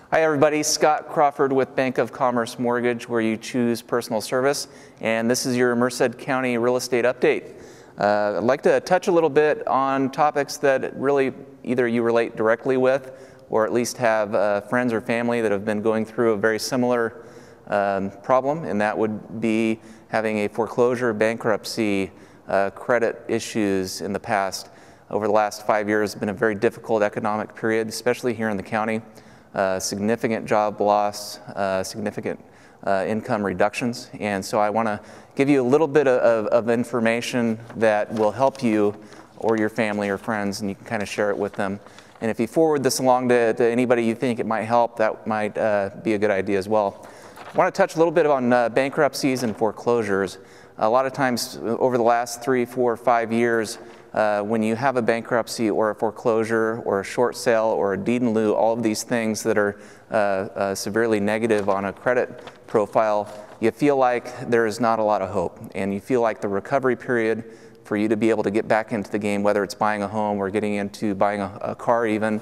Hi everybody, Scott Crawford with Bank of Commerce Mortgage, where you choose personal service, and this is your Merced County real estate update. I'd like to touch a little bit on topics that really either you relate directly with or at least have friends or family that have been going through a very similar problem, and that would be having a foreclosure, bankruptcy, credit issues in the past. Over the last 5 years, it's been a very difficult economic period, especially here in the county. Significant job loss, significant income reductions. And so I want to give you a little bit of information that will help you or your family or friends, and you can kind of share it with them. And if you forward this along to anybody you think it might help, that might be a good idea as well. I want to touch a little bit on bankruptcies and foreclosures. A lot of times over the last 3, 4, 5 years, when you have a bankruptcy or a foreclosure or a short sale or a deed in lieu, all of these things that are severely negative on a credit profile, you feel like there is not a lot of hope, and you feel like the recovery period for you to be able to get back into the game, whether it's buying a home or getting into buying a car even,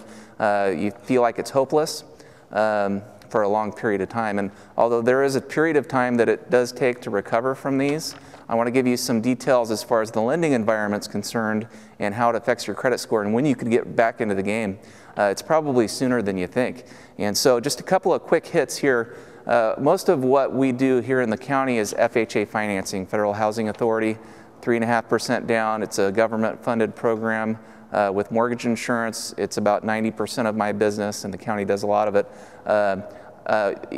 you feel like it's hopeless for a long period of time. And although there is a period of time that it does take to recover from these, I want to give you some details as far as the lending environment's concerned and how it affects your credit score and when you could get back into the game. It's probably sooner than you think. And so just a couple of quick hits here. Most of what we do here in the county is FHA financing, Federal Housing Authority, 3.5% down. It's a government-funded program with mortgage insurance. It's about 90% of my business, and the county does a lot of it.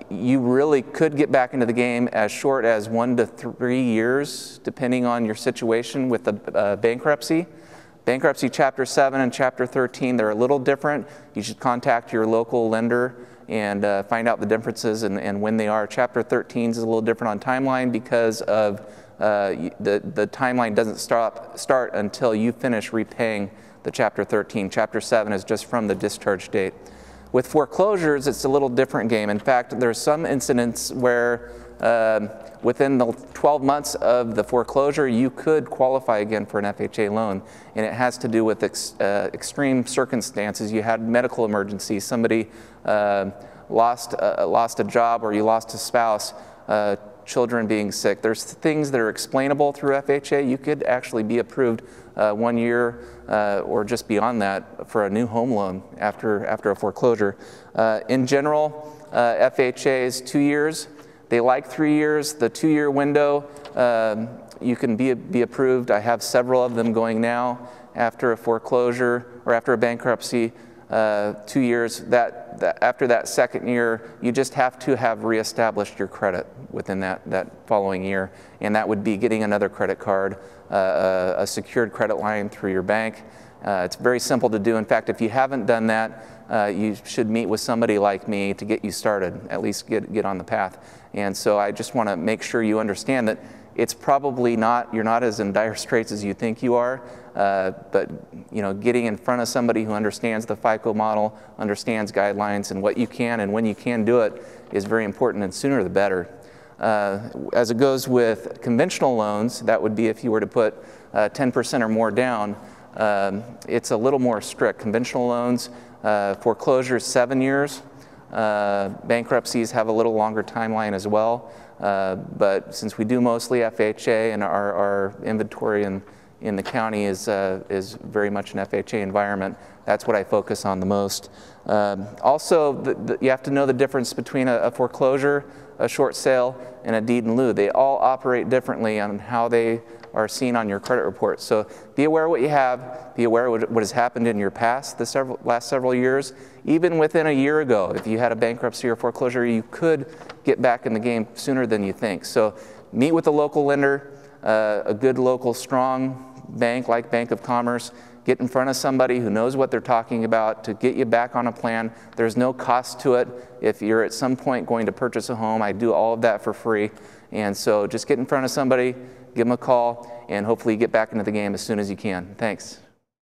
You really could get back into the game as short as 1 to 3 years, depending on your situation with the bankruptcy. Bankruptcy Chapter 7 and Chapter 13, they're a little different. You should contact your local lender and find out the differences and when they are. Chapter 13 is a little different on timeline because of the timeline doesn't start until you finish repaying the Chapter 13. Chapter 7 is just from the discharge date. With foreclosures, it's a little different game. In fact, there's some incidents where within the 12 months of the foreclosure, you could qualify again for an FHA loan. And it has to do with extreme circumstances. You had medical emergency, somebody lost a job, or you lost a spouse, children being sick. There's things that are explainable through FHA. You could actually be approved 1 year or just beyond that for a new home loan after a foreclosure. In general, FHA is 2 years. They like 3 years. The 2-year window, you can be approved. I have several of them going now after a foreclosure or after a bankruptcy. 2 years. After that second year, you just have to have reestablished your credit within that following year, and that would be getting another credit card, a secured credit line through your bank. It's very simple to do. In fact, if you haven't done that, you should meet with somebody like me to get you started, at least get on the path. And so I just want to make sure you understand that it's probably not, you're not as in dire straits as you think you are, but getting in front of somebody who understands the FICO model, understands guidelines, and what you can and when you can do it is very important, and sooner the better. As it goes with conventional loans, that would be if you were to put 10% or more down, it's a little more strict. Conventional loans, foreclosures 7 years, bankruptcies have a little longer timeline as well. But since we do mostly FHA and our inventory in the county is very much an FHA environment, that's what I focus on the most. Also, you have to know the difference between a foreclosure, a short sale, and a deed in lieu. They all operate differently on how they are seen on your credit report. So be aware of what you have, be aware of what has happened in your past the last several years. Even within a year ago, if you had a bankruptcy or foreclosure, you could get back in the game sooner than you think. So meet with a local lender, a good local strong bank like Bank of Commerce. Get in front of somebody who knows what they're talking about to get you back on a plan. There's no cost to it. If you're at some point going to purchase a home, I do all of that for free. And so just get in front of somebody, give them a call, and hopefully get back into the game as soon as you can. Thanks.